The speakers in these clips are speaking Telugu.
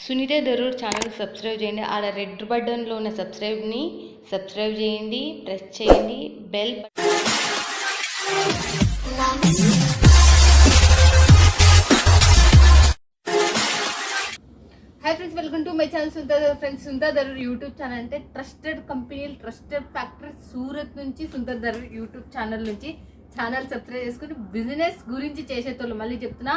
సునీత దరూర్ ఛానల్ సబ్స్క్రైబ్ చేయండి. ఆడ రెడ్ బటన్లో ఉన్న సబ్స్క్రైబ్ని సబ్స్క్రైబ్ చేయండి, ప్రెస్ చేయండి bell. Hi friends, welcome to my channel Sunitha friends. Sunitha Darur YouTube channel అంటే ట్రస్టెడ్ కంపెనీలు, ట్రస్టెడ్ ఫ్యాక్టరీ సూరత్ నుంచి సునీత దరూర్ యూట్యూబ్ ఛానల్ నుంచి ఛానల్ సబ్స్క్రైబ్ చేసుకుని బిజినెస్ గురించి చేసేటోళ్ళు. మళ్ళీ చెప్తున్నా,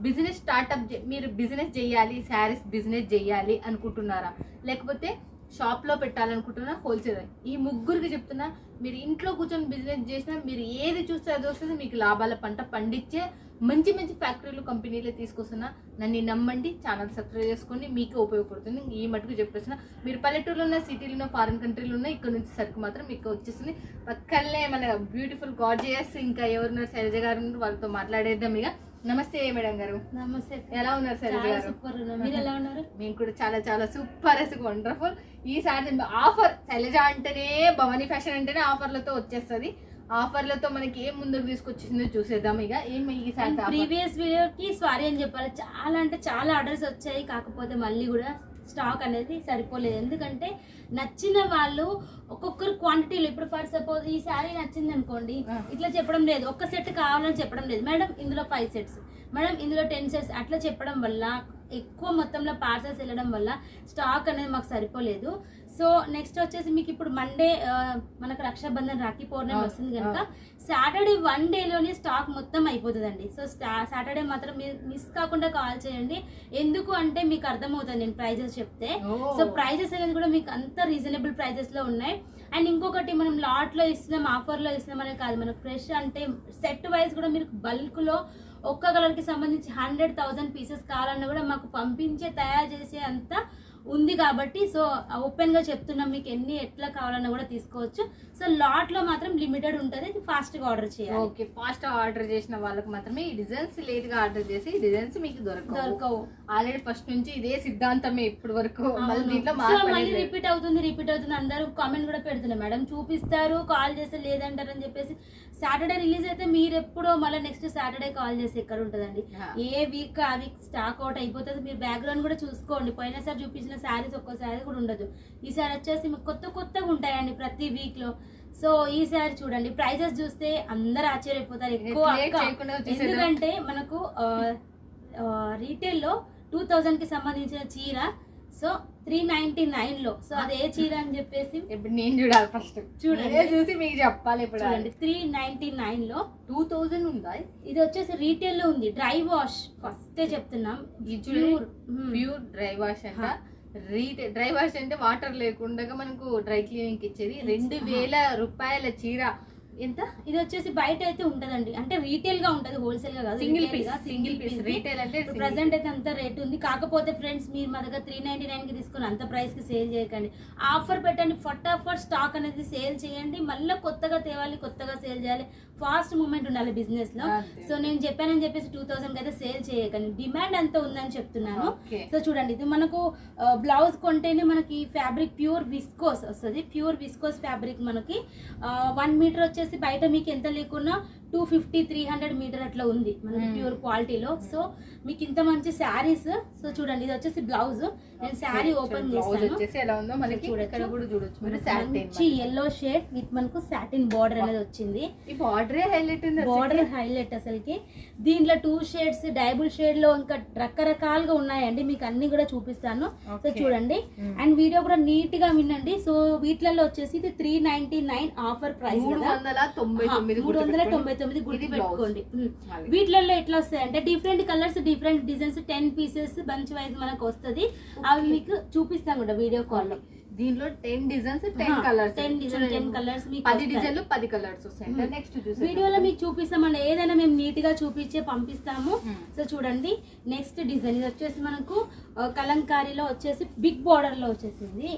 బిజినెస్ స్టార్ట్అప్ మీరు బిజినెస్ చేయాలి, శారీస్ బిజినెస్ చేయాలి అనుకుంటున్నారా, లేకపోతే షాప్లో పెట్టాలనుకుంటున్నా, హోల్సేల్, ఈ ముగ్గురికి చెప్తున్నా, మీరు ఇంట్లో కూర్చొని బిజినెస్ చేసినా మీరు ఏది చూస్తే అది వస్తుంది. మీకు లాభాల పంట పండించే మంచి మంచి ఫ్యాక్టరీలు, కంపెనీలు తీసుకొస్తున్నా. నన్ను నమ్మండి, ఛానల్ సబ్స్క్రైబ్ చేసుకోండి, మీకు ఉపయోగపడుతుంది. ఈ మటుకు చెప్పేస్తున్నా. మీరు పల్లెటూరులో ఉన్న, సిటీలో ఉన్న, ఫారిన్ కంట్రీలో ఉన్న, ఇక్కడ నుంచి సరుకు మాత్రం మీకు వచ్చేస్తుంది. పక్కనే మన బ్యూటిఫుల్ గార్జియస్ ఇంకా ఎవరున్నారు, శైలజ గారు, వాళ్ళతో మాట్లాడేద్దాం ఇక. నమస్తే మేడం గారు. నమస్తే. ఎలా ఉన్నారు శైలజ గారు? సూపర్. మీరు ఎలా ఉన్నారు? మేము కూడా చాలా చాలా సూపర్, వండర్ఫుల్. ఈసారి ఆఫర్, శైలజ అంటేనే, భవానీ ఫ్యాషన్ అంటేనే ఆఫర్లతో వచ్చేస్తుంది. ఆఫర్లతో మనకి ఏం ముందుకు తీసుకొచ్చిందో చూసేద్దాం ఇక. ఏమి ఈసారి ప్రీవియస్ వీడియోకి సారీ అని చెప్పాలి, చాలా అంటే చాలా ఆర్డర్స్ వచ్చాయి. కాకపోతే మళ్ళీ కూడా స్టాక్ అనేది సరిపోలేదు. ఎందుకంటే నచ్చిన వాళ్ళు ఒక్కొక్కరు క్వాంటిటీలో, ఇప్పుడు ఫర్ సపోజ్ ఈ శారీ నచ్చింది అనుకోండి, ఇట్లా చెప్పడం లేదు, ఒక్క సెట్ కావాలని చెప్పడం లేదు, మేడం ఇందులో 5 సెట్స్, మేడం ఇందులో 10 సెట్స్ అట్లా చెప్పడం వల్ల, ఎక్కువ మొత్తంలో పార్సల్స్ వెళ్ళడం వల్ల స్టాక్ అనేది మాకు సరిపోలేదు. సో నెక్స్ట్ వచ్చేసి మీకు ఇప్పుడు మండే మనకు రక్షాబంధన్, రాఖీ పౌర్ణమి వస్తుంది కనుక సాటర్డే 1 డేలోనే స్టాక్ మొత్తం అయిపోతుందండి. సో సాటర్డే మాత్రం మిస్ కాకుండా కాల్ చేయండి. ఎందుకు అంటే మీకు అర్థమవుతుంది నేను ప్రైజెస్ చెప్తే. సో ప్రైజెస్ అనేది కూడా మీకు అంత రీజనబుల్ ప్రైజెస్ లో ఉన్నాయి. అండ్ ఇంకొకటి, మనం లాట్ లో ఇస్తున్నాం, ఆఫర్ లో ఇస్తున్నాం అనే కాదు, మనకు ఫ్రెష్ అంటే సెట్ వైజ్ కూడా మీరు బల్క్ లో ఒక్క కలర్ కి సంబంధించి 100,000 పీసెస్ కావాలన్నా కూడా మాకు పంపించే, తయారు చేసే అంత ఉంది. కాబట్టి సో ఓపెన్ గా చెప్తున్నాం, మీకు ఎన్ని ఎట్లా కావాలన్నా కూడా తీసుకోవచ్చు. సో లాట్ లో మాత్రం లిమిటెడ్ ఉంటుంది, ఫాస్ట్ గా ఆర్డర్ చేయాలి. ఓకే, ఫాస్ట్ ఆర్డర్ చేసిన వాళ్ళకి మాత్రమే ఈ డిజైన్స్, లేట్ గా ఆర్డర్ చేసి ఈ డిజైన్స్ మీకు దొరకవు. ఆల్రెడీ ఫస్ట్ నుంచి ఇదే సిద్ధాంతమే ఇప్పటి వరకు. మళ్ళీ రిపీట్ అవుతుంది. అందరూ కామెంట్ కూడా పెడుతున్నారు, మేడం చూపిస్తారు, కాల్ చేస్తే లేదంటారు అని చెప్పేసి. సాటర్డే రిలీజ్ అయితే మీరు ఎప్పుడో మళ్ళీ నెక్స్ట్ సాటర్డే కాల్ చేసి ఎక్కడ ఉంటుందండి. ఏ వీక్ ఆ వీక్ స్టాక్ అవుట్ అయిపోతుంది. మీరు బ్యాక్గ్రౌండ్ కూడా చూసుకోండి, పోయినసారి చూపించిన శారీస్ ఒక్కో శారీ కూడా ఉండదు. ఈసారి వచ్చేసి మీకు కొత్తగా ఉంటాయండి ప్రతి వీక్ లో. సో ఈసారి చూడండి, ప్రైజెస్ చూస్తే అందరు ఆశ్చర్యపోతారు ఎక్కువ. ఎందుకంటే మనకు రీటైల్లో 2000 కి సంబంధించిన చీర సో 399 లో. సో అదే చీర అని చెప్పేసి ఇప్పుడు నేను చూడాలి, ఫస్ట్ చూడండి, చూసి మీకు చెప్పాలి. ఇప్పుడు చూడండి, 399 లో 2000 ఉందా? ఇది వచ్చేసి రీటైల్ లో ఉంది. డ్రై వాష్ ఫస్ట్ చెప్తున్నాం, ప్యూర్ డ్రై వాష్ అంట. డ్రై వాష్ అంటే వాటర్ లేకుండా మనకు డ్రై క్లీనింగ్ ఇచ్చేది. 2000 రూపాయల చీర. ఎంత? ఇది వచ్చేసి బయట అయితే ఉంటదండి, అంటే రీటైల్ గా ఉంటది, హోల్సేల్ గా కాదు, సింగిల్ పీస్. రీటైల్ అంటే ప్రెసెంట్ అయితే అంత రేట్ ఉంది. కాకపోతే ఫ్రెండ్స్, మీరు మా దగ్గర 399 కి తీసుకుని అంత ప్రైస్ కి సేల్ చేయకండి. ఆఫర్ పెట్టండి, ఫటాఫట్ స్టాక్ అనేది సేల్ చేయండి. మళ్ళీ కొత్తగా తేవాలి, కొత్తగా సేల్ చేయాలి, ఫాస్ట్ మూమెంట్ ఉండాలి బిజినెస్ లో. సో నేను చెప్పానని చెప్పేసి 2000 కి అయితే సేల్ చేయకండి, డిమాండ్ అంత ఉందని చెప్తున్నాను. సో చూడండి, ఇది మనకు బ్లౌజ్ కొంటేనే మనకి ఫ్యాబ్రిక్ ప్యూర్ విస్కోస్ వస్తుంది. ప్యూర్ విస్కోస్ ఫ్యాబ్రిక్ మనకి 1 మీటర్ వచ్చేసి బయట మీకు ఎంత లేకున్నా 250-300 మీటర్ అట్లా ఉంది మనకి ప్యూర్ క్వాలిటీలో. సో మీకు ఇంత మంచి శారీస్. సో చూడండి, ఇది వచ్చేసి బ్లౌజ్. నేను శారీ ఓపెన్ చేస్తాను, మంచి ఎల్లో షేడ్ విత్ మనకు సాటిన్ బార్డర్ అనేది వచ్చింది. బార్డర్ హైలైట్ అసలుకి. దీంట్లో 2 షేడ్స్, డైబుల్ షేడ్ లో ఇంకా రకరకాలుగా ఉన్నాయండి, మీకు అన్ని కూడా చూపిస్తాను. సో చూడండి, అండ్ వీడియో కూడా నీట్ గా వినండి. సో వీటిలలో వచ్చేసి ఇది 399 ఆఫర్ ప్రైస్, 399 గుర్తు పెట్టుకోండి. వీటిలలో ఎట్లా వస్తాయి అంటే different colours, different designs, 10 pieces bunch wise మనకు వస్తుంది. అవి మీకు చూపిస్తాం కూడా వీడియో కాల్ లో. దీనిలో 10 డిజైన్స్, 10 కలర్స్, 10 కలర్స్, 10 డిజైన్లు 10 కలర్స్ వస్తాయి. నెక్స్ట్ వీడియోలో మీకు చూపిస్తామండి, ఏదైనా మేము నీట్ గా చూపించే పంపిస్తాము. సో చూడండి, నెక్స్ట్ డిజైన్ ఇది వచ్చేసి మనకు కలంకారీలో వచ్చేసి బిగ్ బార్డర్ లో వచ్చేసింది.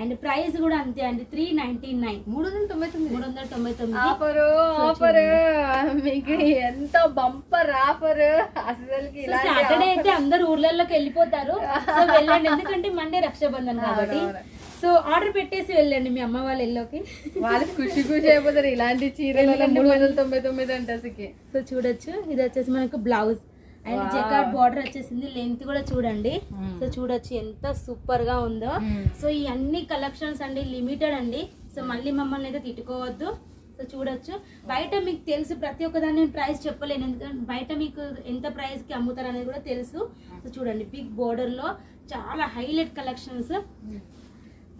అండ్ ప్రైస్ కూడా అంతే అండి, 399, 399. ఆఫర్ మీకు ఎంత బంపర్ ఆఫర్ అసలు. సాటర్డే అయితే అందరు ఊర్లలోకి వెళ్ళిపోతారు, సో వెళ్ళండి, ఎందుకంటే మండే రక్షాబంధన్ కాబట్టి. సో ఆర్డర్ పెట్టేసి వెళ్ళండి మీ అమ్మ వాళ్ళ ఇల్లుకి, వాళ్ళు ఖుషి అయిపోతారు. ఇలాంటి చీరలు 399 అంటే. సో చూడొచ్చు, ఇది వచ్చేసి మనకు blouse. And Wow. Jacquard border వచ్చేసింది. లెంత్ కూడా చూడండి. Hmm. సో చూడొచ్చు ఎంత సూపర్ గా ఉందో. సో ఈ అన్ని కలెక్షన్స్ అండి లిమిటెడ్ అండి. సో మళ్ళీ మమ్మల్ని అయితే తిట్టుకోవద్దు. సో చూడొచ్చు. బయట మీకు తెలుసు ప్రతి ఒక్కదాన్ని నేను ప్రైస్ చెప్పలేను, ఎందుకంటే బయట మీకు ఎంత ప్రైస్ కి అమ్ముతారు అనేది కూడా తెలుసు. సో చూడండి బిగ్ బోర్డర్ లో చాలా హైలైట్ కలెక్షన్స్.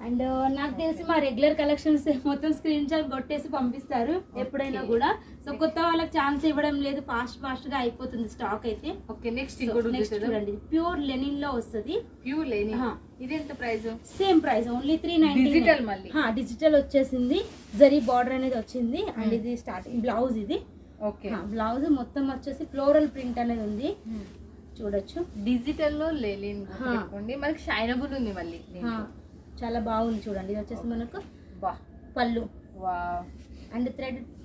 అండ్ నాకు తెలిసి మా రెగ్యులర్ కలెక్షన్స్ మొత్తం స్క్రీన్ షాట్ కొట్టేసి పంపిస్తారు ఎప్పుడైనా కూడా. సో కొత్త వాళ్ళకి ఛాన్స్ ఇవ్వడం లేదు, ఫాస్ట్ గా అయిపోతుంది స్టాక్ అయితే. ఓకే నెక్స్ట్ So, ఇంకోటి next చూడండి ప్యూర్ లెనిన్ లో వస్తుంది. ప్యూర్ లేని ఇది ఎంత price? Same price only 390. Digital మళ్ళీ డిజిటల్ వచ్చేసింది. జరీ బార్డర్ అనేది వచ్చింది. అండ్ ఇది స్టార్టింగ్ బ్లౌజ్. ఇది ఓకే బ్లౌజ్ మొత్తం వచ్చేసి ఫ్లోరల్ ప్రింట్ అనేది ఉంది. చూడొచ్చు డిజిటల్ లో లేని పెట్టుకోండి. మనకి షైనబుల్ ఉంది మళ్ళీ. చాలా బాగుంది చూడండి. ఇది వచ్చేసి మనకు బా పళ్ళు వావ్. అండ్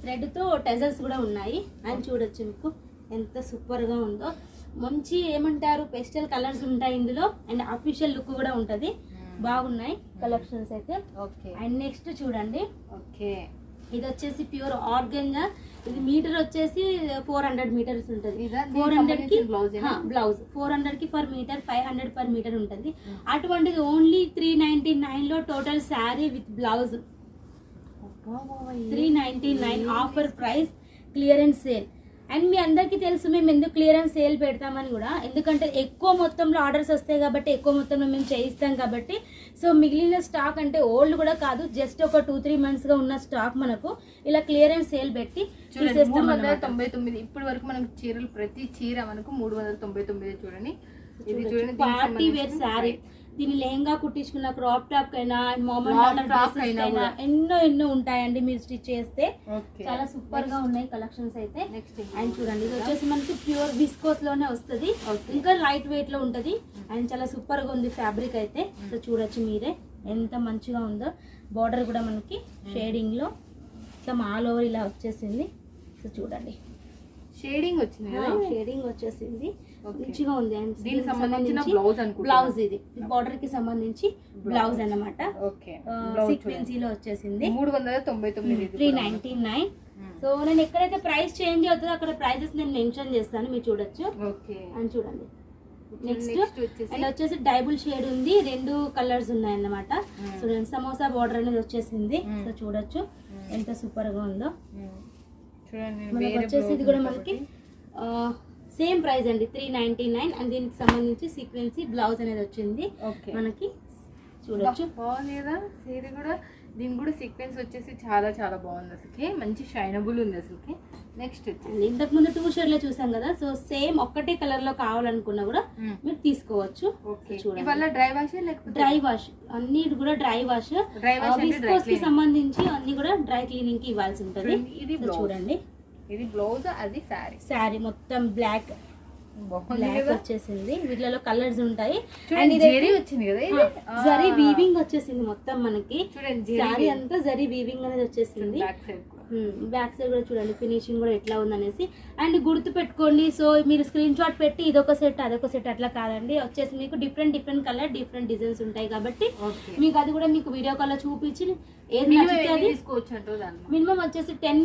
థ్రెడ్ తో టెజల్స్ కూడా ఉన్నాయి. అండ్ చూడొచ్చు మీకు ఎంత సూపర్ గా ఉందో. మంచి ఏమంటారు పెస్టల్ కలర్స్ ఉంటాయి ఇందులో. అండ్ అఫీషియల్ లుక్ కూడా ఉంటది. బాగున్నాయి కలెక్షన్స్ అయితే. ఓకే అండ్ నెక్స్ట్ చూడండి ఓకే ఇది వచ్చేసి ప్యూర్ ఆర్గంజా. ఇది మీటర్ వచ్చేసి 400 మీటర్స్ ఉంటుంది. ఇదా? 400 కి బ్లౌజ్ బ్లౌజ్ 400 కి పర్ మీటర్ 500 పర్ మీటర్ ఉంటుంది. అటువంటిది ఓన్లీ 399 లో total sari with blouse 399 offer price clearance sale. And మీ అందరికీ తెలుసు మేము ఎందుకు క్లియరెన్స్ సేల్ పెడతామని కూడా, ఎందుకంటే ఎక్కువ మొత్తంలో ఆర్డర్స్ వస్తాయి కాబట్టి ఎక్కువ మొత్తంలో మేము చేయిస్తాం కాబట్టి. సో మిగిలిన స్టాక్ అంటే ఓల్డ్ కూడా కాదు, జస్ట్ ఒక 2-3 months గా ఉన్న స్టాక్ మనకు ఇలా క్లియరెన్స్ సేల్ పెట్టి తీసేస్తాం అన్నమాట. 399. ఇప్పటి వరకు మనకు చీరలు ప్రతి చీర మనకు 399. చూడండి ఇది చూడండి పార్టీ వేర్ శారీ. దీని లెహంగా కుట్టించుకున్న క్రాప్ టాప్ కైనా ఎన్నో ఉంటాయండి మీరు స్టిచ్ చేస్తే. చాలా సూపర్ గా ఉన్నాయి కలెక్షన్స్ అయితే. అండ్ చూడండి ఇది వచ్చేసి మనకి ప్యూర్ విస్కోస్ లోనే వస్తుంది. ఇంకా లైట్ వెయిట్ లో ఉంటది. అండ్ చాలా సూపర్ గా ఉంది ఫ్యాబ్రిక్ అయితే. సో చూడొచ్చు మీరే ఎంత మంచిగా ఉందో. బార్డర్ కూడా మనకి షేడింగ్ లో మొత్తం ఆల్ ఓవర్ ఇలా వచ్చేసింది. సో చూడండి షేడింగ్ వచ్చింది కదా, షేడింగ్ వచ్చేసింది. మంచిగా ఉంది. అండ్ దీనికి సంబంధించిన బ్లౌజ్ అనుకుంటా. బ్లౌజ్ ఇది బార్డర్ కి సంబంధించి బ్లౌజ్ అన్నమాట. ఓకే సీక్వెన్సీలో వచ్చేసింది. 399. 399. సో నేను ఎక్కడైతే ప్రైస్ చేంజ్ అవుతుందో అక్కడ ప్రైజెస్ నేను మెన్షన్ చేస్తాను, మీరు చూడొచ్చు. ఓకే అని చూడండి నెక్స్ట్ వచ్చేసి అండ్ వచ్చేసి డైబుల్ షేడ్ ఉంది. 2 కలర్స్ ఉన్నాయి అన్నమాట. చూడండి సమోసా బార్డర్ అనేది వచ్చేసింది. సో చూడొచ్చు ఎంత సూపర్ గా ఉందో. చూడండి మనకి వచ్చేసి ఇది కూడా మనకి సేమ్ ప్రైస్ అండి 399. అండ్ దీనికి సంబంధించి సీక్వెన్సీ బ్లౌజ్ అనేది వచ్చింది మనకి. చూడొచ్చు బాగుంది కదా చీర కూడా. దీని కూడా సీక్వెన్స్ వచ్చేసి చాలా చాలా బాగుంది. అసలుకి మంచి షైనబుల్ ఉంది అసలుకి. నెక్స్ట్ వచ్చేసి ఇంతకు ముందు 2 షేడ్ లో చూసాం కదా. సో సేమ్ ఒక్కటే కలర్ లో కావాలనుకున్నా కూడా మీరు తీసుకోవచ్చు. చూడండి ఇవాళ డ్రై వాష్ లేకపోతే డ్రై వాష్, అన్ని కూడా డ్రై వాష్. విస్కోస్ కి సంబంధించి అన్ని కూడా డ్రై క్లీనింగ్ కి ఇవ్వాల్సి ఉంటుంది. ఇది చూడండి ఇది బ్లౌజ్, అది శారీ మొత్తం బ్లాక్ వచ్చేసింది. వీటిలో కలర్స్ ఉంటాయి. అండ్ జరీ వచ్చింది కదా, ఇది జరీ వీవింగ్ వచ్చేసింది మొత్తం మనకి. చూడండి శారీ అంతా జరీ వీవింగ్ అనేది వచ్చేసింది. బ్యాక్ సైడ్ కూడా చూడండి ఫినిషింగ్ కూడా ఎట్లా ఉందనేసి. అండ్ గుర్తు పెట్టుకోండి. సో మీరు స్క్రీన్ షాట్ పెట్టి ఇదొక సెట్ అదొక సెట్ అట్లా కాదండి. వచ్చేసి మీకు డిఫరెంట్ కలర్ డిఫరెంట్ డిజైన్స్ ఉంటాయి కాబట్టి మీకు అది కూడా మీకు వీడియో కాల్ లో చూపించి ఏది నచ్చితే అది తీసుకోవచ్చు. మినిమం వచ్చేసి 10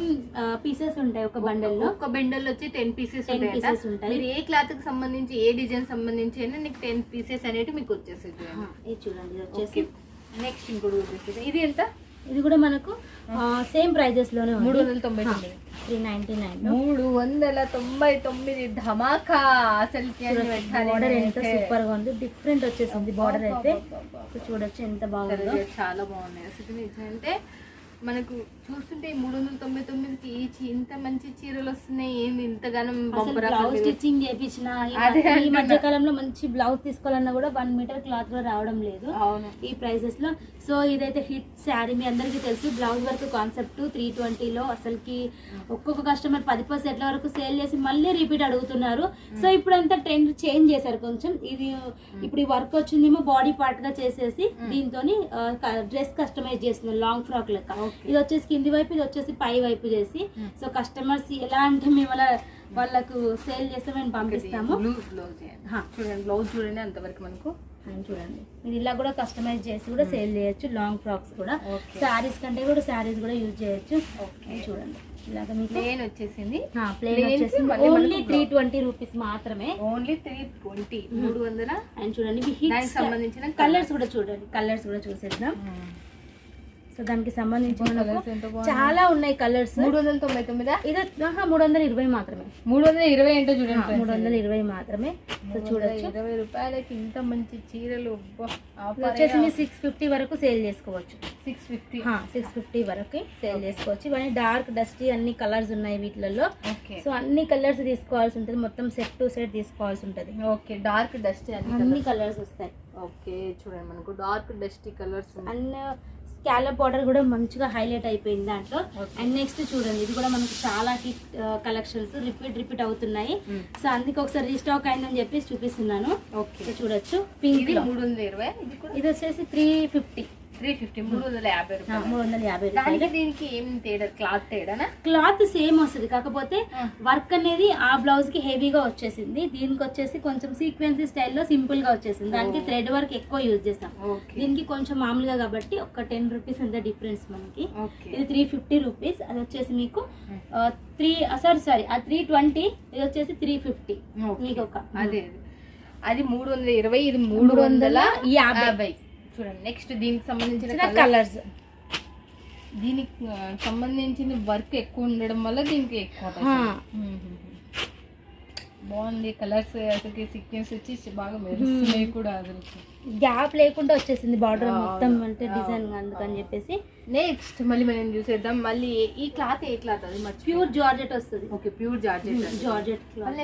పీసెస్ ఉంటాయి ఒక బండల్ లో. ఒక బండల్ వచ్చి 10 పీసెస్ ఉంటాయి. మీరు ఏ క్లాత్ కి సంబంధించి ఏ డిజైన్ సంబంధించి అయినా నీకు 10 పీసెస్ అనేవి మీకు వచ్చేసేది. ఇది చూడండి ఇది వచ్చేసి. నెక్స్ట్ ఇంకోటి వచ్చేసి ఇది ఎంత? ఇది కూడా మనకు సేమ్ ప్రైజెస్ లోనే 399. 399 ధమాకా. అసలు బార్డర్ ఎంత సూపర్ గా ఉంది. డిఫరెంట్ వచ్చేసింది బార్డర్ అయితే. చూడొచ్చు ఎంత బాగుందో. చాలా బాగున్నాయి అసలు. అంటే మనకు చూస్తుంటే 399కి ఇంత మంచి చీరలు వస్తున్నాయి. ఏంది ఇంతగానం బ్లౌజ్ స్టిచ్చింగ్ చేయించిన ఈ మధ్య కాలంలో మంచి బ్లౌజ్ తీసుకోవాలన్నా కూడా 1 మీటర్ క్లాత్ కూడా రావడం లేదు ఈ ప్రైసెస్ లో. సో ఇదైతే హిట్ శారీ మీ అందరికీ తెలుసు. బ్లౌజ్ వర్క్ కాన్సెప్ట్ 320 లో అసలుకి ఒక్కొక్క కస్టమర్ 10% వరకు సేల్ చేసి మళ్ళీ రిపీట్ అడుగుతున్నారు. సో ఇప్పుడు అంతా ట్రెండ్ చేంజ్ చేశారు కొంచెం. ఇది ఇప్పుడు ఈ వర్క్ వచ్చిందేమో బాడీ పార్ట్ గా చేసేసి దీంతో డ్రెస్ కస్టమైజ్ చేస్తున్నారు లాంగ్ ఫ్రాక్ లెక్క. ఇది వచ్చేసి కింది వైపు, ఇది వచ్చేసి పై వైపు చేసి. సో కస్టమర్స్ ఎలా అంటే మేము వాళ్ళకు సేల్ చేస్తే మేము పంపిస్తాము. చూడండి బ్లౌజ్ చూడండి అంతవరకు మనకు. చూడండి మీరు ఇలా కూడా కస్టమైజ్ చేసి కూడా సేల్ చేయొచ్చు. లాంగ్ ఫ్రాక్స్ కూడా శారీస్ కంటే కూడా శారీస్ కూడా యూజ్ చేయొచ్చు. చూడండి ఇలాగ మీకు ప్లేన్ వచ్చేసింది. ప్లేన్ వచ్చేసింది. మళ్ళీ ఓన్లీ మనకు 320 రూపీస్ మాత్రమే. ఓన్లీ 320 300. అండ్ చూడండి దానికి సంబంధించిన కలర్స్ కూడా చూడండి, కలర్స్ కూడా చూసేద్దాం. సో దానికి సంబంధించిన కలర్స్ ఎంత బాగుంది. చాలా ఉన్నాయి కలర్స్. 399 ఇది 320 మాత్రమే. 320 ఏంటో చూడండి, 320 మాత్రమే. సో చూడొచ్చు 20 రూపాయలకి ఇంత మంచి చీరలు. ఇది వచ్చేసి మీరు 650 వరకు సేల్ చేసుకోవచ్చు. 650 650 వరకు సేల్ చేసుకోవచ్చు. ఇవన్నీ డార్క్ డస్టీ అన్ని కలర్స్ ఉన్నాయి వీటిలలో. ఓకే. సో అన్ని కలర్స్ తీసుకోవాల్సి ఉంటుంది, మొత్తం సెట్ టు సెట్ తీసుకోవాల్సి ఉంటుంది. ఓకే. డార్క్ డస్ట్ అన్ని కలర్స్ వస్తాయి. ఓకే. చూడండి మనకు dark dusty colours. And scallop border కూడా మంచిగా హైలైట్ అయిపోయింది దాంట్లో. అండ్ నెక్స్ట్ చూడండి, ఇది కూడా మనకు చాలా హిట్ కలెక్షన్స్, రిపీట్ అవుతున్నాయి. సో అందుకే ఒకసారి రీస్టాక్ అయిందని చెప్పి చూపిస్తున్నాను. ఓకే. చూడొచ్చు పింక్ 320. ఇది వచ్చేసి 350. 350 రూపాయలు. 350 దానికి రూపాయలు. దీనికి ఏం తేడా? క్లాత్ తేడానా? క్లాత్ సేమ్ వస్తుంది, కాకపోతే వర్క్ అనేది ఆ బ్లౌజ్ కి హెవీగా వచ్చేసింది. దీనికి వచ్చేసి కొంచెం సీక్వెన్సీ స్టైల్లో సింపుల్ గా వచ్చేసింది. దానికి థ్రెడ్ వర్క్ ఎక్కువ యూజ్ చేస్తాం. దీనికి కొంచెం మామూలుగా కాబట్టి ఒక 10 రూపీస్ అంత డిఫరెన్స్ మనకి. ఇది 350 రూపీస్. అది వచ్చేసి మీకు ఆ 320. ఇది వచ్చేసి 350 మీకు ఒక. అది 320, ఇది 350. చూడండి నెక్స్ట్ దీనికి సంబంధించిన కలర్స్. దీనికి సంబంధించిన వర్క్ ఎక్కువ ఉండడం వల్ల దీనికి ఎక్కువ బాగుంది. కలర్స్ అసలు సీక్వెన్స్ వచ్చి బాగా మెరుస్తున్నాయి కూడా. అసలు గ్యాప్ లేకుండా వచ్చేసింది బార్డర్ మొత్తం, అంటే డిజైన్ అందుకని చెప్పేసి. నెక్స్ట్ మళ్ళీ మనం చూసేద్దాం. మళ్ళీ ఈ క్లాత్ ఏ క్లాత్? అది ప్యూర్ జార్జెట్ వస్తుంది. Okay. Pure georgette cloth.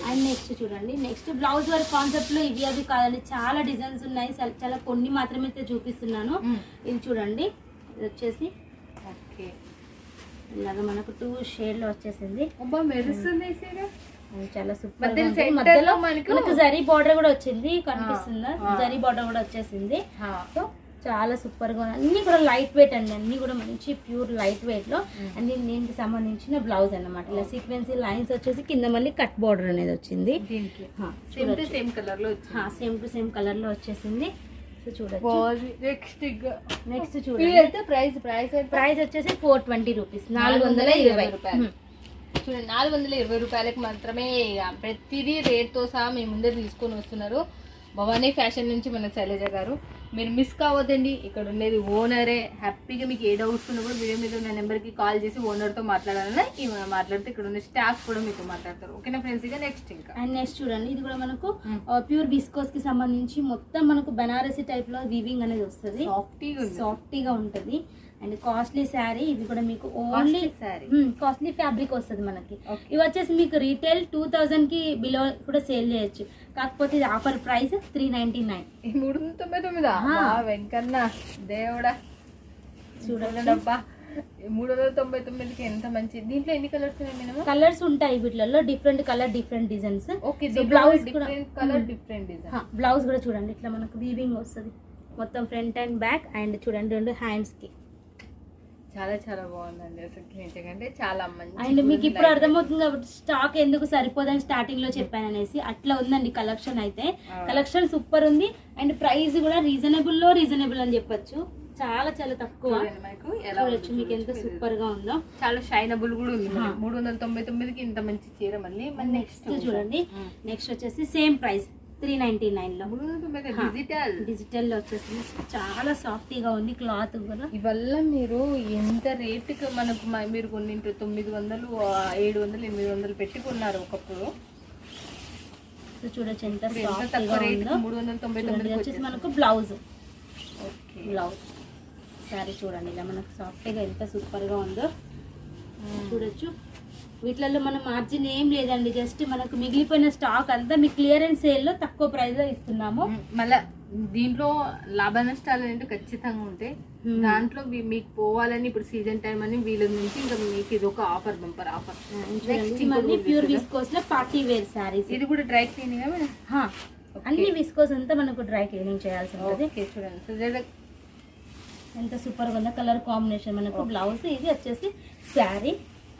And next చూడండి, నెక్స్ట్ బ్లౌజ్ వర్క్ కాన్సెప్ట్ లో ఇవి అవి కాదండి, చాలా డిజైన్స్ ఉన్నాయి. చాలా కొన్ని మాత్రమే చూపిస్తున్నాను. ఇది చూడండి, ఇది వచ్చేసి ఓకే ఇలాగా మనకు 2 షేడ్ లో వచ్చేసింది. మెరుస్తుంది చాలా సూపర్. మధ్యలో మనకు జరీ బార్డర్ కూడా వచ్చింది, కనిపిస్తుందా? జరీ బార్డర్ కూడా వచ్చేసింది. సో చాలా సూపర్ గా, అన్ని కూడా లైట్ వెయిట్ అండి, అన్ని కూడా మంచి ప్యూర్ లైట్ వెయిట్ లో. అండ్ దీనికి సంబంధించిన బ్లౌజ్ అన్నమాట. ఇలా సీక్వెన్సీ లైన్స్ వచ్చేసి కింద మళ్ళీ కట్ బార్డర్ అనేది వచ్చింది. సేమ్ టు సేమ్ కలర్ లో వచ్చేసింది. సో చూడొచ్చు. నెక్స్ట్ చూడండి, ప్రైస్ వచ్చేసి 420 రూపీస్. 420 రూపాయలు. చూడండి 420 రూపాయలకి మాత్రమే ప్రతిదీ రేట్తో సహా మీ ముందే తీసుకొని వస్తున్నారు భవానీ ఫ్యాషన్ నుంచి మన శైలజ గారు. మీరు మిస్ కావద్దండి. ఇక్కడ ఉండేది ఓనరే. హ్యాపీగా మీకు ఏ డౌట్స్ ఉన్నా కూడా వీడియో మీద ఉన్న నెంబర్కి కాల్ చేసి ఓనర్తో మాట్లాడాలన్నా మాట్లాడితే ఇక్కడ ఉన్న స్టాఫ్ కూడా మీతో మాట్లాడతారు. ఓకేనా ఫ్రెండ్స్? ఇక నెక్స్ట్ ఇంకా అండ్ నెక్స్ట్ చూడండి, ఇది కూడా మనకు ప్యూర్ విస్కోస్ కి సంబంధించి మొత్తం మనకు బనారసి టైప్ లో వీవింగ్ అనేది వస్తుంది. సాఫ్టీగా ఉంటుంది. And costly sari. ఇది కూడా మీకు ఓన్లీ కాస్ట్లీ ఫ్యాబ్రిక్ వస్తుంది మనకి. ఇవి వచ్చేసి మీకు రీటైల్ 2000 కి బిలో కూడా సేల్ చేయొచ్చు, కాకపోతే ఇది ఆఫర్ ప్రైస్ 399. 399 వెంకన్న దేవుడా. చూడండి అబ్బా, 399కి ఎంత మంచి. దీంట్లో ఎన్ని కలర్స్ ఉన్నాయి మినిమం? కలర్స్ ఉంటాయి వీటిలో, different colour different designs. Okay. Blouse different colour different design. Blouse కూడా చూడండి, ఇట్లా మనకు వీవింగ్ వస్తుంది మొత్తం ఫ్రంట్ అండ్ బ్యాక్. అండ్ చూడండి 2 హ్యాండ్స్ కి చాలా చాలా బాగుందండి అసలు నిజంగా చాలా మంచి. అండ్ మీకు ఇప్పుడు అర్థమవుతుంది కాబట్టి స్టాక్ ఎందుకు సరిపోదని స్టార్టింగ్ లో చెప్పాను అనేసి. అట్లా ఉందండి కలెక్షన్ అయితే. కలెక్షన్ సూపర్ ఉంది. అండ్ ప్రైస్ కూడా రీజనబుల్ అని చెప్పొచ్చు. చాలా చాలా తక్కువ. చూడొచ్చు మీకు ఎంత సూపర్ గా ఉందో. చాలా షైనబుల్ కూడా ఉంది. 399కి ఇంత మంచి చీర. మళ్ళీ నెక్స్ట్ చూడండి, నెక్స్ట్ వచ్చేసి సేమ్ ప్రైస్ 399 లో. డిజిటల్ లో వచ్చేసి చాలా సాఫ్టీగా ఉంది క్లాత్ కూడా. ఇవల్ల మీరు ఎంత రేటుకి మనకు మీరు కొన్ని 900, 700, 800 పెట్టుకున్నారు ఒకప్పుడు. చూడొచ్చు ఎంత సాఫ్టీగా ఉందో. 399 వచ్చేసి మనకు బ్లౌజ్. బ్లౌజ్ సారీ చూడండి, ఇలా మనకు సాఫ్ట్గా ఎంత సూపర్ గా ఉందో చూడొచ్చు. వీటిలలో మన మార్జిన్ ఏం లేదండి, జస్ట్ మనకు మిగిలిపోయిన స్టాక్ అంతా మీ క్లియరెన్స్ సేల్ లో తక్కువ ప్రైస్ లో ఇస్తున్నాము. మళ్ళీ దీంట్లో లాభ నష్టాలు అంటే ఖచ్చితంగా ఉంటాయి. దాంట్లో మీకు పోవాలని ఇప్పుడు సీజన్ టైం అని వీళ్ళ నుంచి ఇంకా మీకు ఇది ఒక offer, bumper offer. Pure viscose లో పార్టీ వేర్ సారీస్. ఇది కూడా డ్రై క్లీనింగ్. అన్ని విస్కోస్ అంతా మనకు డ్రై క్లీనింగ్ చేయాల్సి ఉంటుంది. చూడండి ఎంత సూపర్ గా ఉందో కలర్ కాంబినేషన్. మనకు బ్లౌజ్. ఇది వచ్చేసి శారీ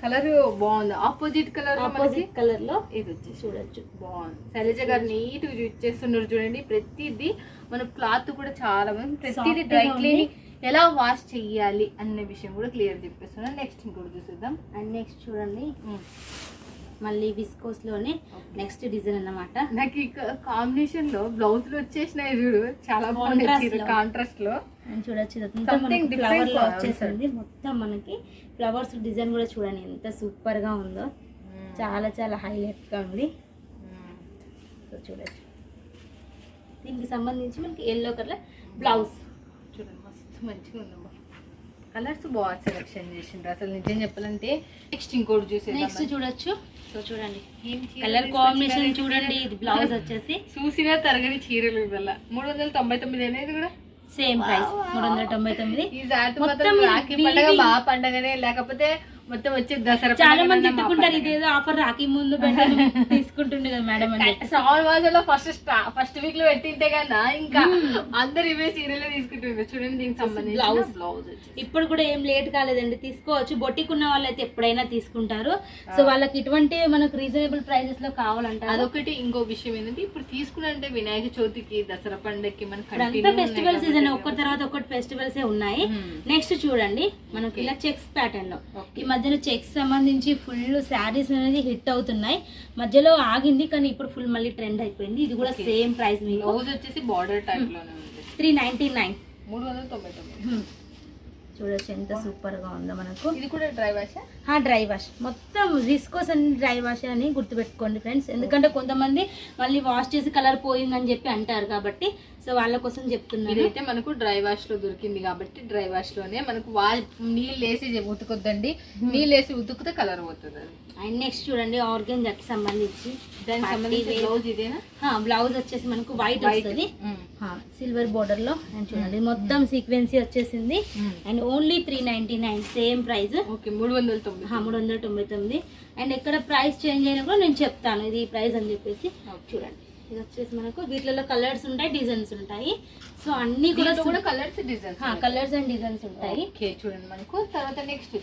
కలర్ బాగుంది. ఆపోజిట్ కలర్ లో ఇది వచ్చి చూడొచ్చు బాగుంది. శైలజ గారు నీట్ చేస్తున్నారు చూడండి. ప్రతిదీ మన క్లాత్ కూడా చాలా బాగుంది. ప్రతిదీ డ్రై క్లీనింగ్. ఎలా వాష్ చెయ్యాలి అనే విషయం కూడా క్లియర్ చెప్పేస్తున్నాను. నెక్స్ట్ ఇంకోటి చూసేద్దాం. అండ్ నెక్స్ట్ చూడండి మళ్ళీ విస్కోస్ లోనే నెక్స్ట్ డిజైన్ అన్నమాట. నాకు ఈ కాంబినేషన్ లో బ్లౌజ్ వచ్చేసినాయి చూడు, చాలా బాగుంది కాంట్రాస్ట్ లో. అండ్ చూడొచ్చు ఫ్లవర్ లో వచ్చేసింది మొత్తం మనకి ఫ్లవర్స్ డిజైన్ కూడా చూడండి ఎంత సూపర్ గా ఉందో, చాలా చాలా హైలైట్ గా ఉంది. సో చూడొచ్చు దీనికి సంబంధించి మనకి ఎల్లో కలర్ బ్లౌజ్ చూడండి మస్తు మంచిగా ఉందమ్మా. కలర్స్ బాగా సెలెక్షన్ చేసిండ్రు అసలు నిజం చెప్పాలంటే. నెక్స్ట్ ఇంకోటి చూసే నెక్స్ట్ చూడొచ్చు. సో చూడండి కలర్ కాంబినేషన్ చూడండి. ఇది బ్లౌజ్ వచ్చేసి చూసినా తరగని చీరలు వల్ల 399 అనేది కూడా సేమ్ ప్రైస్ 399. ఈ జాతి మొత్తం రాఖీ పండగ మా పండగనే, లేకపోతే మొత్తం వచ్చే దసరా. చాలా మంది తిట్టుకుంటారు ఇదేదో ఆఫర్ రాఖీ ముందు తీసుకుంటుండే కదా మేడం అని. శ్రావణ మాసంలో ఫస్ట్ వీక్ లో పెట్టింటే కన్నా ఇంకా అందరు ఇవే సీరియల్ తీసుకుంటుండే. చూడండి దీనికి సంబంధించి బ్లౌజ్ ఇప్పుడు కూడా ఏం లేట్ కాలేదండి, తీసుకోవచ్చు. బొటిక్ ఉన్న వాళ్ళైతే ఎప్పుడైనా తీసుకుంటారు. సో వాళ్ళకి ఇటువంటి మనకు రీజనబుల్ ప్రైజెస్ లో కావాలంటారు. అదొకటి. ఇంకో విషయం ఏంటంటే ఇప్పుడు తీసుకున్నంటే వినాయక చవితికి దసరా పండగకి మనకి ఫెస్టివల్ సీజన్ ఒకటి తర్వాత ఒకటి ఫెస్టివల్స్ ఉన్నాయి. నెక్స్ట్ చూడండి మనకి ఇలా చెక్స్ ప్యాటర్న్ లో ఈ మధ్యన చెక్స్ సంబంధించి ఫుల్ శారీస్ అనేది హిట్ అవుతున్నాయి. మధ్యలో ఆగింది కానీ ఇప్పుడు ఫుల్ మళ్ళీ ట్రెండ్ అయిపోయింది. ఇది కూడా సేమ్ ప్రైస్ మీకు బ్లౌజ్ వచ్చేసి బార్డర్ టైప్ లోనే ఉంది. 399 399. చూడొచ్చు ఎంత సూపర్ గా ఉందో మనకు. ఇది కూడా డ్రై వాష్. డ్రై వాష్ మొత్తం విస్కోస్ అని డ్రై వాష్ అని గుర్తుపెట్టుకోండి ఫ్రెండ్స్. ఎందుకంటే కొంతమంది మళ్ళీ వాష్ చేసి కలర్ పోయిందని చెప్పి అంటారు కాబట్టి సో వాళ్ళ కోసం చెప్తున్నాను. ఇదైతే మనకు డ్రై వాష్ లో దొరికింది కాబట్టి డ్రై వాష్ లోనే మనకు నీళ్ళు వేసి ఉతుకొద్దండి, నీళ్ళు వేసి ఉతుకుతే కలర్ పోతుంది. అండ్ నెక్స్ట్ చూడండి ఆర్గెంజాకి సంబంధించి దానికి సంబంధించి బ్లౌజ్ ఇదేనా? బ్లౌజ్ వచ్చేసి మనకు వైట్ వస్తుంది సిల్వర్ బోర్డర్ లో. అండ్ చూడండి మొత్తం సీక్వెన్సీ వచ్చేసింది. And only 399 same price. 399. And ఎక్కడ ప్రైస్ చేంజ్ అయినా కూడా నేను చెప్తాను ఇది ప్రైస్ అని చెప్పేసి. చూడండి ఇది వచ్చేసి మనకు వీటిలో కలర్స్ ఉంటాయి, డిజైన్స్ ఉంటాయి. సో అన్ని కూడా colours designs colours and designs ఉంటాయి. చూడండి మనకు తర్వాత నెక్స్ట్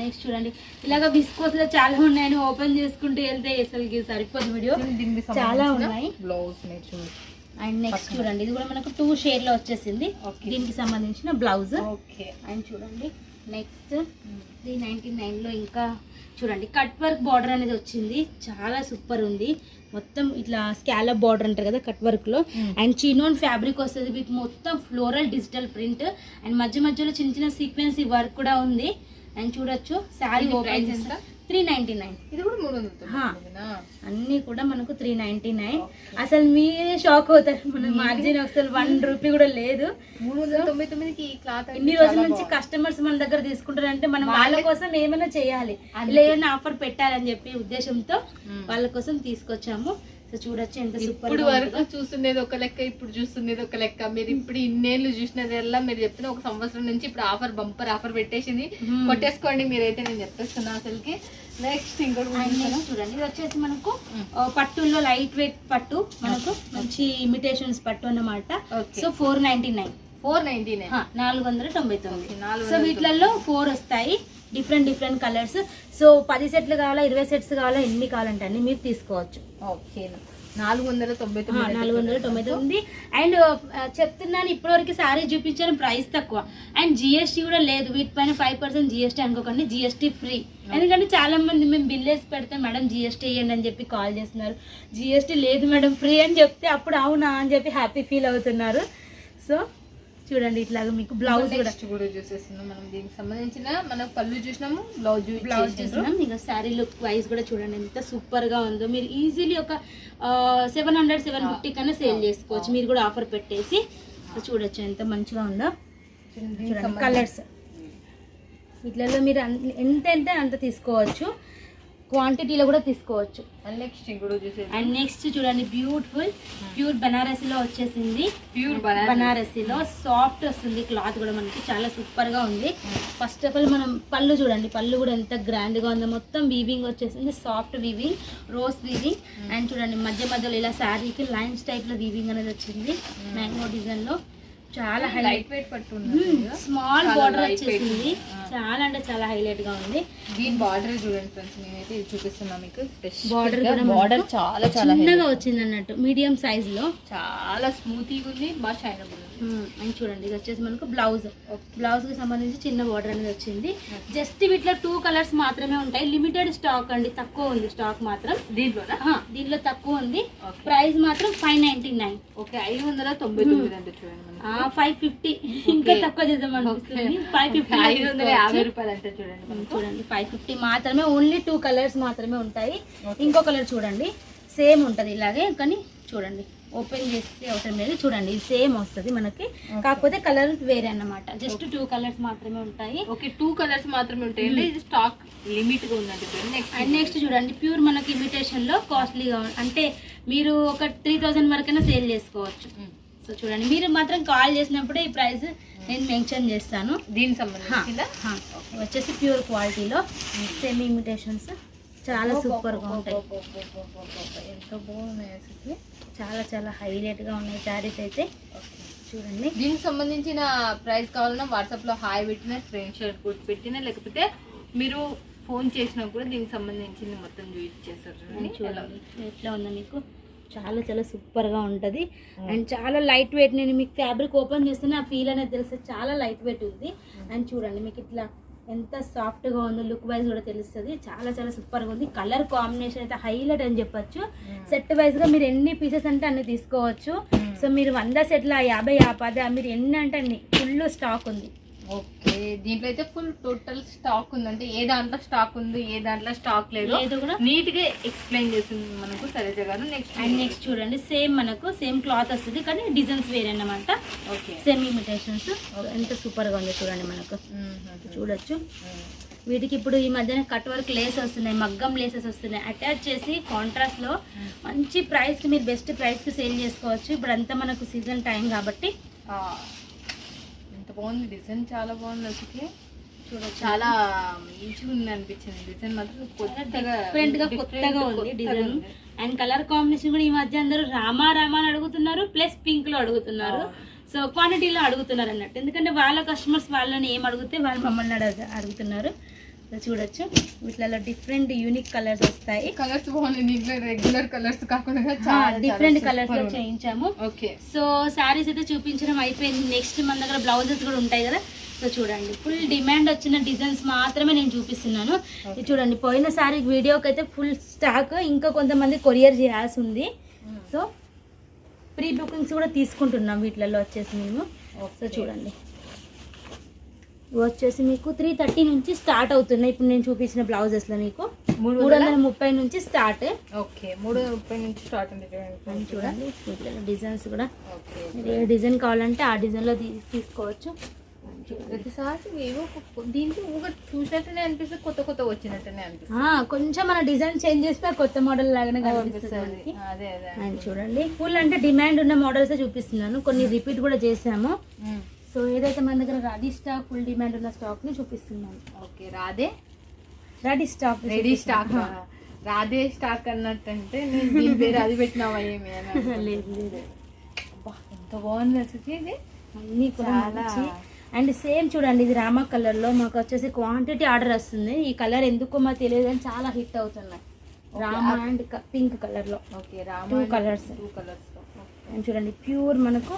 నెక్స్ట్ చూడండి ఇలాగ బిస్కోస్ లో చాలా ఉన్నాయని ఓపెన్ చేసుకుంటూ వెళ్తే అసలు సరిపోదు వీడియో, చాలా ఉన్నాయి. బ్లౌజ్ చూడండి. అండ్ నెక్స్ట్ చూడండి ఇది కూడా మనకు 2 షేడ్ లో వచ్చేసింది. దీనికి సంబంధించిన బ్లౌజ్. అండ్ చూడండి నెక్స్ట్ 399 లో ఇంకా చూడండి కట్ వర్క్ బార్డర్ అనేది వచ్చింది, చాలా సూపర్ ఉంది. మొత్తం ఇట్లా స్కాలప్ బార్డర్ అంటారు కదా కట్ వర్క్ లో. అండ్ చినోన్ ఫ్యాబ్రిక్ వస్తుంది విత్ మొత్తం ఫ్లోరల్ డిజిటల్ ప్రింట్. అండ్ మధ్య మధ్యలో చిన్న చిన్న సీక్వెన్సీ వర్క్ కూడా ఉంది. అండ్ చూడొచ్చు శారీ ఓపెన్ 399. ఇది కూడా 399. అన్ని కూడా మనకు 399. అసలు మీరే షాక్ అవుతారు. మన మార్జిన్ అసలు 1 రూపీ కూడా లేదు. 399కి ఈ క్లాత్ ఇన్ని రోజుల నుంచి కస్టమర్స్ మన దగ్గర తీసుకుంటారంటే మనం వాళ్ళ కోసం ఏమైనా చేయాలి, ఏమైనా ఆఫర్ పెట్టాలని చెప్పి ఉద్దేశంతో వాళ్ళ కోసం తీసుకొచ్చాము. సో చూడొచ్చు ఎంత సూపర్. ఇప్పుడు వరకు చూస్తున్నది ఒక లెక్క, ఇప్పుడు చూస్తున్నది ఒక లెక్క. మీరు ఇప్పుడు ఇన్నేళ్ళు చూసినదల్లా మీరు చెప్పిన ఒక సంవత్సరం నుంచి ఇప్పుడు ఆఫర్ బంపర్ ఆఫర్ పెట్టేసింది, కొట్టేసుకోండి మీరైతే. నేను చెప్పేస్తున్నా అసలుకి. నెక్స్ట్ ఇంకోటి చూడండి ఇది వచ్చేసి మనకు పట్టుల్లో లైట్ వెయిట్ పట్టు, మనకు మంచి ఇమిటేషన్స్ పట్టు అన్నమాట. సో 499. 499. సో వీటిలలో 4 వస్తాయి డిఫరెంట్ కలర్స్. సో 10 సెట్లు కావాలా, 20 సెట్స్ కావాలా, ఎన్ని కావాలంటే అన్ని మీరు తీసుకోవచ్చు. ఓకే 499. 499. అండ్ చెప్తున్నాను ఇప్పటివరకు సారీ చూపించాను ప్రైస్ తక్కువ. అండ్ జిఎస్టీ కూడా లేదు వీటిపైన. 5% జిఎస్టీ అనుకోకండి, జిఎస్టీ ఫ్రీ. ఎందుకంటే చాలా మంది మేము బిల్ వేసి పెడితే మేడం జిఎస్టీ వేయండి అని చెప్పి కాల్ చేస్తున్నారు. జిఎస్టీ లేదు మేడం ఫ్రీ అని చెప్తే అప్పుడు అవునా అని చెప్పి హ్యాపీ ఫీల్ అవుతున్నారు. సో చూడండి ఇట్లాగా మీకు బ్లౌజ్ కూడా చూసేస్తున్నాం మనం. దీనికి సంబంధించిన మనం పళ్ళు చూసినాము, బ్లౌజ్ చూసినాం. ఇంకా శారీ లుక్ వైజ్ కూడా చూడండి ఎంత సూపర్ గా ఉందో. మీరు ఈజీలీ ఒక 700-750 కన్నా సేల్ చేసుకోవచ్చు మీరు కూడా ఆఫర్ పెట్టేసి. చూడొచ్చు ఎంత మంచిగా ఉందో. చూడండి కలర్స్ వీటిలలో మీరు ఎంత అంటే అంత తీసుకోవచ్చు, క్వాంటిటీలో కూడా తీసుకోవచ్చు. అండ్ నెక్స్ట్ చూడండి బ్యూటిఫుల్ ప్యూర్ బనారసీలో వచ్చేసింది. ప్యూర్ బనారసీలో సాఫ్ట్ వస్తుంది క్లాత్ కూడా మనకి చాలా సూపర్ గా ఉంది. ఫస్ట్ ఆఫ్ ఆల్ మనం పళ్ళు చూడండి, పళ్ళు కూడా ఎంత గ్రాండ్ గా ఉందో. మొత్తం వీవింగ్ వచ్చేసింది, soft weaving, rose weaving. And చూడండి మధ్య మధ్యలో ఇలా శారీకి లైన్స్ టైప్ లో వీవింగ్ అనేది వచ్చింది మ్యాంగో డిజైన్ లో. చాలా లైట్ వెయిట్ పట్టు, స్మాల్ బార్డర్ వచ్చేసింది, చాలా అంటే చాలా హైలైట్ గా ఉంది. దీని బార్డర్ చూడండి ఫ్రెండ్స్, నేనైతే ఇది చూపిస్తున్నా మీకు. బార్డర్ చాలా చిన్నగా వచ్చింది అన్నట్టు, మీడియం సైజ్ లో. చాలా స్మూత్ గా ఉంది, బాగా షైనబుల్ ఉంది. అని చూడండి, ఇది వచ్చేసి మనకు బ్లౌజ్ కి సంబంధించి చిన్న బార్డర్ అనేది వచ్చింది. జస్ట్ వీటిలో 2 కలర్స్ మాత్రమే ఉంటాయి. లిమిటెడ్ స్టాక్ అండి, తక్కువ ఉంది స్టాక్ మాత్రం. దీంట్లో తక్కువ ఉంది. ప్రైస్ మాత్రం 599. ఓకే 599 అంటే చూడండి 550 ఇంకా తక్కువ చేద్దాం అనిపిస్తుంది. 550 రూపాయలు అంటే చూడండి 550 మాత్రమే. ఓన్లీ 2 కలర్స్ మాత్రమే ఉంటాయి. ఇంకో కలర్ చూడండి, సేమ్ ఉంటది ఇలాగే, కానీ చూడండి ఓపెన్ చేస్తే అవసరం లేదు. చూడండి ఇది సేమ్ వస్తుంది మనకి, కాకపోతే కలర్ వేరే అన్నమాట. జస్ట్ 2 కలర్స్ మాత్రమే ఉంటాయి. ఓకే 2 కలర్స్ మాత్రమే ఉంటాయి. ఇది స్టాక్ లిమిట్ గా ఉందండి. నెక్స్ట్ చూడండి, ప్యూర్ మనకి ఇమిటేషన్ లో కాస్ట్లీగా, అంటే మీరు ఒక 3000 వరకైనా సేల్ చేసుకోవచ్చు. సో చూడండి, మీరు మాత్రం కాల్ చేసినప్పుడే ఈ ప్రైస్ నేను మెన్షన్ చేస్తాను. దీనికి సంబంధించిందా వచ్చేసి ప్యూర్ క్వాలిటీలో సెమీ ఇమిటేషన్స్ చాలా సూపర్ గా ఉంటాయి. ఎంత బాగున్నాయి, చాలా చాలా హైలైట్ గా ఉన్నాయి శారీస్ అయితే. చూడండి, దీనికి సంబంధించిన ప్రైస్ కావాలన్నా వాట్సాప్ లో హాయ్ పెట్టినా, స్క్రీన్ షాట్ కూడా పెట్టినా, లేకపోతే మీరు ఫోన్ చేసినా కూడా దీనికి సంబంధించింది మొత్తం చూపించేస్తారు. చూడండి ఎట్లా ఉందో మీకు, చాలా చాలా సూపర్ గా ఉంటది. అండ్ చాలా లైట్ వెయిట్. నేను మీకు ఫ్యాబ్రిక్ ఓపెన్ చేస్తున్నా ఆ ఫీల్ అనేది తెలుస్తుంది, చాలా లైట్ వెయిట్ ఉంది. అండ్ చూడండి మీకు ఇట్లా ఎంత సాఫ్ట్ గా ఉందో, లుక్ వైజ్ కూడా తెలుస్తుంది. చాలా చాలా సూపర్ గా ఉంది. కలర్ కాంబినేషన్ అయితే హైలైట్ అని చెప్పొచ్చు. సెట్ వైజ్ గా మీరు ఎన్ని పీసెస్ అంటే అన్ని తీసుకోవచ్చు. సో మీరు 100 సెట్ల 50 50 మీరు ఎన్ని అంటే అన్ని ఫుల్ స్టాక్ ఉంది. ఓకే, దీంట్లో అయితే ఫుల్ టోటల్ స్టాక్ ఉంది. అంటే ఏ దాంట్లో స్టాక్ ఉంది, ఏ దాంట్లో స్టాక్ లేదు కూడా నీట్ గా ఎక్స్ప్లెయిన్ చేస్తుంది మనకు శైలజ గారు. నెక్స్ట్ చూడండి, సేమ్ మనకు సేమ్ క్లాత్ వస్తుంది, కానీ డిజైన్స్ వేరే అన్నమాట. ఓకే, సేమ్ ఇమిటేషన్స్ ఎంత సూపర్ గా ఉంది చూడండి. మనకు చూడొచ్చు. వీటికి ఇప్పుడు ఈ మధ్యన కట్ వర్క్ లేస్ వస్తున్నాయి, మగ్గం లేసెస్ వస్తున్నాయి. అటాచ్ చేసి కాంట్రాస్ట్ లో మంచి ప్రైస్ కి, మీరు బెస్ట్ ప్రైస్ కి సేల్ చేసుకోవచ్చు. ఇప్పుడు అంతా మనకు సీజన్ టైం కాబట్టి. బాగుంది డిజైన్, చాలా బాగుంది. అసలు చూడండి, చాలా మంచిగా ఉంది అనిపించింది. డిజైన్ మాత్రం డిఫరెంట్ గా కొత్తగా ఉంది డిజైన్. అండ్ కలర్ కాంబినేషన్ కూడా ఈ మధ్య అందరూ రామా అని అడుగుతున్నారు, ప్లస్ పింక్ లో అడుగుతున్నారు. సో క్వాంటిటీలో అడుగుతున్నారు అన్నట్టు, ఎందుకంటే వాళ్ళ కస్టమర్స్ వాళ్ళని ఏం అడిగితే వాళ్ళు మమ్మల్ని అడుగుతున్నారు. చూడొచ్చు, వీటిలో డిఫరెంట్ యూనిక్ కలర్స్ వస్తాయి. కలర్స్ బాగున్నాయి, దీంట్లో రెగ్యులర్ కలర్స్ కాకుండా డిఫరెంట్ కలర్స్ లో చేయించాము. ఓకే, సో శారీస్ అయితే చూపించడం అయిపోయింది. నెక్స్ట్ మన దగ్గర బ్లౌజెస్ కూడా ఉంటాయి కదా. సో చూడండి, ఫుల్ డిమాండ్ వచ్చిన డిజైన్స్ మాత్రమే నేను చూపిస్తున్నాను. ఇది చూడండి, పోయిన శారీ వీడియోకి అయితే ఫుల్ స్టాక్, ఇంకా కొంతమంది కొరియర్ చేయాల్సి ఉంది. సో ప్రీ బుకింగ్స్ కూడా తీసుకుంటున్నాం వీటిలలో వచ్చేసి మేము. సో చూడండి, వచ్చేసి మీకు 330 నుంచి స్టార్ట్ అవుతున్నాయి. ఇప్పుడు నేను చూపించిన బ్లౌజెస్ లో మీకు 330 నుంచి స్టార్ట్. ఓకే, 330 నుంచి స్టార్ట్ ఉంది. చూడండి డిజైన్స్ కూడా, ఏ డిజైన్ కావాలంటే ఆ డిజైన్ లో తీసుకోవచ్చు. ప్రతిసారి ఏవో దీంట్లో ఒకటి చూసినట్టునే అనిపిస్తుంది, కొత్త కొత్త వచ్చినట్టునే అనిపిస్తుంది. కొంచెం మన డిజైన్ చేంజ్ చేస్తే కొత్త మోడల్ లాగానే కనిపిస్తుంది. చూడండి, ఫుల్ అంటే డిమాండ్ ఉన్న మోడల్స్ చూపిస్తున్నాను, కొన్ని రిపీట్ కూడా చేసాము. సో ఏదైతే మన దగ్గర రెడీ స్టాక్, ఫుల్ డిమాండ్ ఉన్న స్టాక్ ని చూపిస్తున్నాను. Okay, ready stock Radhe stock అన్నట్టంటే నేను దీని పేరు అది పెట్టినావా ఏమి అని. లేదు ఎంత బాగుంది అసలు ఇది, అన్ని కూడా. అండ్ సేమ్ చూడండి, ఇది రామా కలర్ లో మాకు వచ్చేసి క్వాంటిటీ ఆర్డర్ వస్తుంది. ఈ కలర్ ఎందుకో మాకు తెలియదు కానీ చాలా హిట్ అవుతున్నాయి. రామా అండ్ పింక్ కలర్ లో. Okay, Rama 2 colours. అండ్ చూడండి, ప్యూర్ మనకు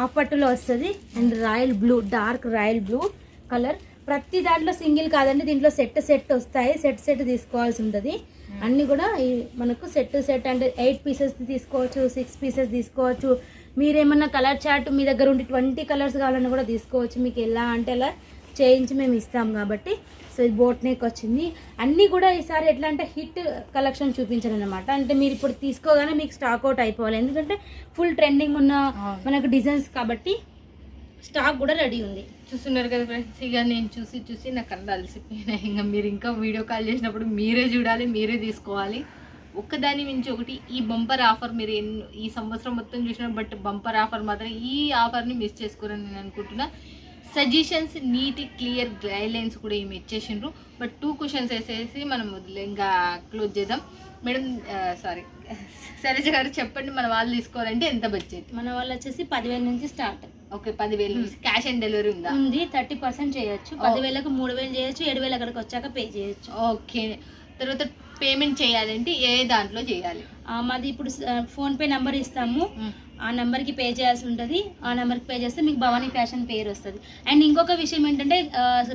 ఆపట్టులో వస్తుంది. And royal blue, dark royal blue colour. ప్రతి దాంట్లో సింగిల్ కాదండి, దీంట్లో సెట్ వస్తాయి. సెట్ తీసుకోవాల్సి ఉంటుంది. అన్నీ కూడా మనకు సెట్ అంటే 8 పీసెస్ తీసుకోవచ్చు, 6 పీసెస్ తీసుకోవచ్చు. మీరేమన్నా కలర్ చార్ట్ మీ దగ్గర ఉండి 20 కలర్స్ కావాలన్నా కూడా తీసుకోవచ్చు. మీకు ఎలా అంటే అలా చేయించి మేము ఇస్తాం కాబట్టి. సో ఇది బోట్ నెక్ వచ్చింది. అన్నీ కూడా ఈసారి ఎట్లా అంటే హిట్ కలెక్షన్ చూపించాను అనమాట. అంటే మీరు ఇప్పుడు తీసుకోగానే మీకు స్టాక్ అవుట్ అయిపోవాలి, ఎందుకంటే ఫుల్ ట్రెండింగ్ ఉన్న మనకు డిజైన్స్ కాబట్టి స్టాక్ కూడా రెడీ ఉంది. చూస్తున్నారు కదా ఫ్రెండ్స్, ఇక నేను చూసి నాకు కళ్ళు అలసిపోయినాయి. ఇంకా మీరు ఇంకా వీడియో కాల్ చేసినప్పుడు మీరే చూడాలి, మీరే తీసుకోవాలి. ఒక్కదాని మించి ఒకటి. ఈ బంపర్ ఆఫర్ మీరు ఈ సంవత్సరం మొత్తం చూసినారు, బట్ బంపర్ ఆఫర్ మాత్రం ఈ ఆఫర్ని మిస్ చేసుకోరని నేను అనుకుంటున్నా. సజెషన్స్, నీట్ క్లియర్ గైడ్లైన్స్ కూడా ఏమి ఇచ్చేసిండ్రు. బట్ 2 క్వశ్చన్స్ వేసేసి మనం ఇంకా క్లోజ్ చేద్దాం. మేడం శైలజ గారు చెప్పండి, మన వాళ్ళు తీసుకోవాలంటే ఎంత బడ్జెట్? మన వాళ్ళు వచ్చేసి 10,000 నుంచి స్టార్ట్. ఓకే, 10,000 నుంచి. క్యాష్ ఆన్ డెలివరీ ఉందా? ఉంది, 30% చేయొచ్చు. 10,000కు 3,000 చేయొచ్చు, 7,000 అక్కడికి వచ్చాక పే చేయొచ్చు. ఓకే, తర్వాత పేమెంట్ చేయాలంటే ఏ దాంట్లో చేయాలి? మాది ఇప్పుడు ఫోన్పే నెంబర్ ఇస్తాము, ఆ నెంబర్కి పే చేయాల్సి ఉంటుంది. ఆ నెంబర్కి పే చేస్తే మీకు భవానీ ఫ్యాషన్ పేరు వస్తుంది. అండ్ ఇంకొక విషయం ఏంటంటే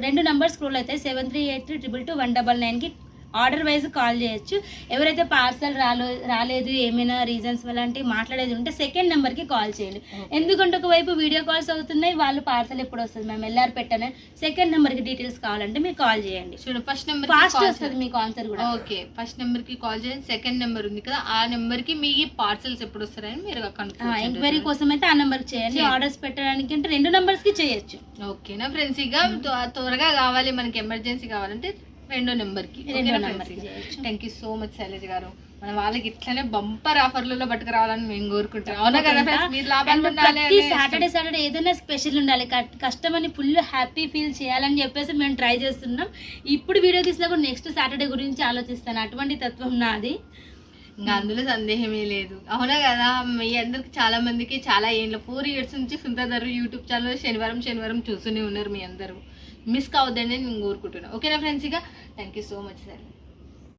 2 నెంబర్ స్క్రోల్ అవుతాయి, 7383221999కి ఆర్డర్ వైజ్ కాల్ చేయొచ్చు. ఎవరైతే పార్సల్ రాలేదు ఏమైనా రీజన్స్ అలాంటివి మాట్లాడేది ఉంటే సెకండ్ నెంబర్కి కాల్ చేయండి. ఎందుకంటే ఒకవైపు వీడియో కాల్స్ అవుతున్నాయి, వాళ్ళు పార్సల్ ఎప్పుడు వస్తుంది మేము ఎల్ఆర్ పెట్టాను, సెకండ్ నెంబర్కి డీటెయిల్స్ కావాలంటే మీరు కాల్ చేయండి. చూడండి, ఫస్ట్ నెంబర్ ఫాస్ట్ వస్తుంది మీకు ఆన్సర్ కూడా. ఓకే, ఫస్ట్ నెంబర్కి కాల్ చేయండి. సెకండ్ నెంబర్ ఉంది కదా, ఆ నెంబర్కి మీ పార్సల్స్ ఎప్పుడు వస్తారని మీరు ఎంక్వైరీ కోసం అయితే ఆ నెంబర్కి చేయండి. ఆర్డర్స్ పెట్టడానికి అంటే 2 నెంబర్స్కి చేయొచ్చు. ఓకేనా ఫ్రెండ్స్? ఇక త్వరగా కావాలి మనకి, ఎమర్జెన్సీ కావాలంటే 2 నెంబర్కి. Thank you so much Shailaja గారు. మన వాళ్ళకి ఇట్లానే బంపర్ ఆఫర్లలో పట్టుకు రావాలని మేము కోరుకుంటాం. అవునా కదా ఫ్రెండ్స్? మీరు లాభాలు ఉండాలి. సాటర్డే ఏదైనా స్పెషల్ ఉండాలి, కస్టమర్ని ఫుల్ హ్యాపీ ఫీల్ చేయాలని చెప్పేసి మేము ట్రై చేస్తున్నాం. ఇప్పుడు వీడియో తీసినా కూడా నెక్స్ట్ సాటర్డే గురించి ఆలోచిస్తాను, అటువంటి తత్వం నాది. ఇంకా అందులో సందేహమే లేదు. అవునా కదా? మీ అందరికి చాలా మందికి చాలా ఏళ్ళ 4 years నుంచి సుందర్ యూట్యూబ్ ఛానల్ శనివారం చూస్తూనే ఉన్నారు. మీ అందరూ మిస్ కావద్దని నేను కోరుకుంటున్నాను. ఓకేనా ఫ్రెండ్స్? ఇక thank you so much sir.